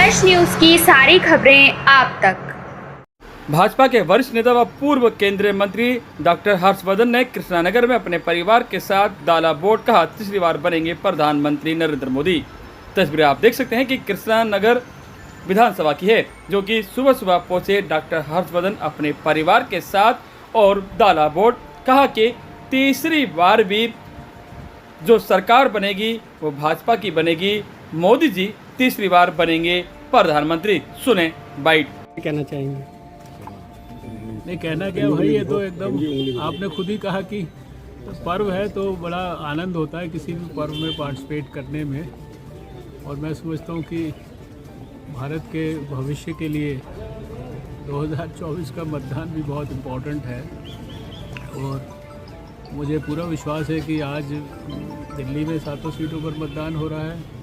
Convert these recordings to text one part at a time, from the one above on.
वर्ष न्यूज की सारी खबरें आप तक। भाजपा के वरिष्ठ नेता व पूर्व केंद्रीय मंत्री डॉक्टर हर्षवर्धन ने कृष्णानगर में अपने परिवार के साथ दाला बोर्ड कहा तीसरी बार बनेंगे प्रधानमंत्री नरेंद्र मोदी। तस्वीरें आप देख सकते हैं कि कृष्णानगर विधानसभा की है, जो कि सुबह सुबह पहुंचे डॉक्टर हर्षवर्धन अपने परिवार के साथ और दाला बोर्ड कहा कि तीसरी बार भी जो सरकार बनेगी वो भाजपा की बनेगी, मोदी जी तीसरी बार बनेंगे प्रधानमंत्री। सुने बाइट। कहना चाहेंगे? नहीं कहना क्या भाई, ये तो एकदम आपने खुद ही कहा कि पर्व है तो बड़ा आनंद होता है किसी भी पर्व में पार्टिसिपेट करने में। और मैं समझता हूँ कि भारत के भविष्य के लिए 2024 का मतदान भी बहुत इम्पोर्टेंट है। और मुझे पूरा विश्वास है कि आज दिल्ली में 7 सीटों पर मतदान हो रहा है,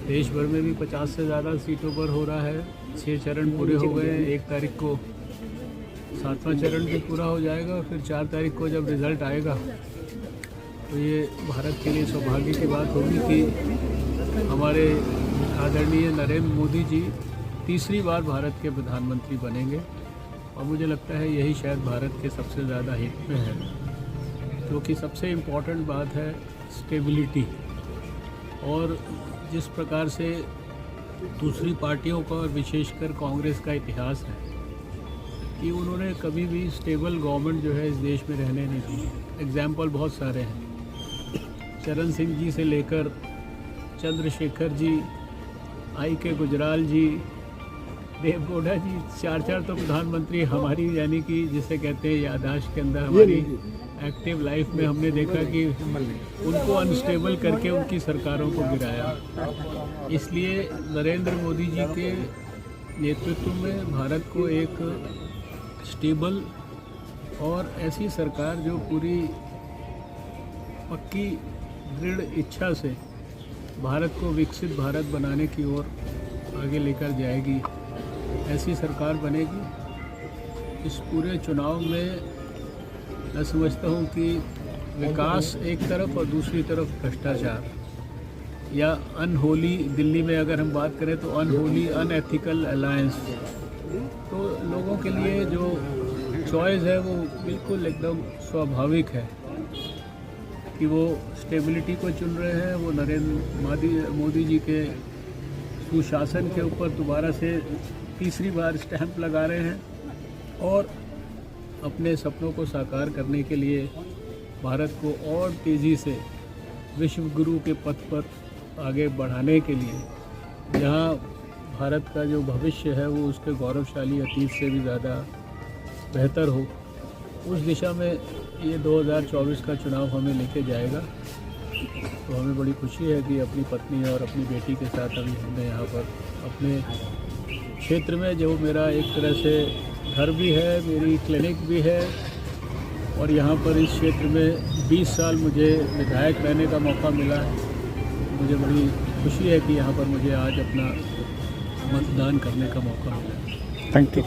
देश भर में भी 50 से ज़्यादा सीटों पर हो रहा है। 6 चरण पूरे हो गए हैं, 1 तारीख को 7वां चरण भी पूरा हो जाएगा। फिर 4 तारीख को जब रिज़ल्ट आएगा तो ये भारत के लिए सौभाग्य की बात होगी कि हमारे आदरणीय नरेंद्र मोदी जी तीसरी बार भारत के प्रधानमंत्री बनेंगे। और मुझे लगता है यही शायद भारत के सबसे ज़्यादा हित में है, क्योंकि सबसे इम्पॉर्टेंट बात है स्टेबिलिटी। और जिस प्रकार से दूसरी पार्टियों का और विशेषकर कांग्रेस का इतिहास है कि उन्होंने कभी भी स्टेबल गवर्नमेंट जो है इस देश में रहने नहीं दी। एग्जाम्पल बहुत सारे हैं, चरण सिंह जी से लेकर चंद्रशेखर जी, I.K. गुजराल जी, देवगौड़ा जी, 4 तो प्रधानमंत्री हमारी यानी कि जिसे कहते हैं याददाश्त के अंदर हमारी एक्टिव लाइफ में हमने देखा कि उनको अनस्टेबल करके उनकी सरकारों को गिराया। इसलिए नरेंद्र मोदी जी के नेतृत्व में भारत को एक स्टेबल और ऐसी सरकार जो पूरी पक्की दृढ़ इच्छा से भारत को विकसित भारत बनाने की ओर आगे लेकर जाएगी, ऐसी सरकार बनेगी। इस पूरे चुनाव में मैं समझता हूँ कि विकास एक तरफ और दूसरी तरफ भ्रष्टाचार या अनहोली, दिल्ली में अगर हम बात करें तो अनहोली अनएथिकल अलायंस, तो लोगों के लिए जो चॉइस है वो बिल्कुल एकदम स्वाभाविक है कि वो स्टेबिलिटी को चुन रहे हैं। वो नरेंद्र मोदी जी के सुशासन के ऊपर दोबारा से तीसरी बार स्टैंप लगा रहे हैं और अपने सपनों को साकार करने के लिए भारत को और तेज़ी से विश्व गुरु के पथ पर आगे बढ़ाने के लिए, जहां भारत का जो भविष्य है वो उसके गौरवशाली अतीत से भी ज़्यादा बेहतर हो, उस दिशा में ये 2024 का चुनाव हमें लेके जाएगा। तो हमें बड़ी खुशी है कि अपनी पत्नी और अपनी बेटी के साथ अभी हमने यहाँ पर अपने क्षेत्र में, जो मेरा एक तरह से घर भी है, मेरी क्लिनिक भी है, और यहाँ पर इस क्षेत्र में 20 साल मुझे विधायक रहने का मौका मिला है। मुझे बड़ी खुशी है कि यहाँ पर मुझे आज अपना मतदान करने का मौका मिला। Thank you.